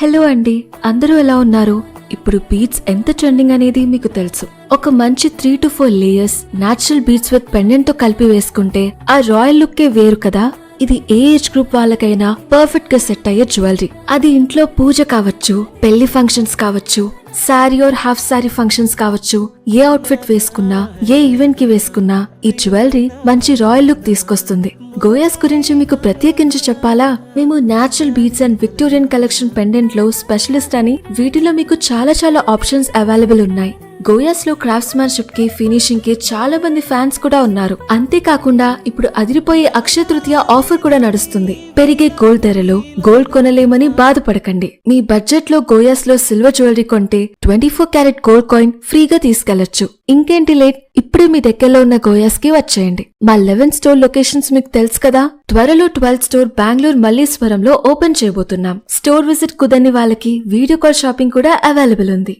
Hello అండి, అందరూ ఎలా ఉన్నారు? ఇప్పుడు బీట్స్ ఎంత ట్రెండింగ్ అనేది మీకు తెలుసు. ఒక మంచి 3 to 4 layers natural beads with pendant తో కలిపి వేసుకుంటే ఆ రాయల్ లుక్కే వేరు కదా. ఇది ఏ ఏజ్ గ్రూప్ వాళ్ళకైనా పర్ఫెక్ట్ గా సెట్ అయ్యే జ్యువెలరీ. అది ఇంట్లో పూజ కావచ్చు, పెళ్లి ఫంక్షన్స్ కావచ్చు, sari or half sari functions కావచ్చు, ఏ అవుట్ఫిట్ వేసుకున్నా, ఏ ఈవెంట్ కి వేసుకున్నా ఈ జ్యువెలరీ మంచి రాయల్ లుక్ తీసుకొస్తుంది. గోయాస్ గురించి మీకు ప్రత్యేకించి చెప్పాలా? మేము natural beads and Victorian collection pendant లో స్పెషలిస్ట్ అని. వీటిలో మీకు చాలా ఆప్షన్స్ అవైలబుల్ ఉన్నాయి. గోయాస్ లో క్రాఫ్ట్స్ మ్యాన్షిప్ కి, ఫినిషింగ్ కి చాలా మంది ఫ్యాన్స్ కూడా ఉన్నారు. అంతేకాకుండా ఇప్పుడు అదిరిపోయే అక్షయ తృతీయ ఆఫర్ కూడా నడుస్తుంది. పెరిగే గోల్డ్ ధరలో గోల్డ్ కొనలేమని బాధపడకండి. మీ బడ్జెట్ లో గోయాస్ లో సిల్వర్ జ్యువెలరీ కొంటే 24 క్యారెట్ గోల్డ్ కాయిన్ ఫ్రీగా తీసుకెళ్లొచ్చు. ఇంకేంటి లేట్, ఇప్పుడే మీ దగ్గరలో ఉన్న గోయాస్ కి వచ్చేయండి. మా 11 స్టోర్ లొకేషన్స్ మీకు తెలుసు కదా. త్వరలో 12th స్టోర్ బెంగళూరు మల్లీశ్వరంలో ఓపెన్ చేయబోతున్నాం. స్టోర్ విజిట్ కుదరని వాళ్ళకి వీడియో కాల్ షాపింగ్ కూడా అవైలబుల్ ఉంది.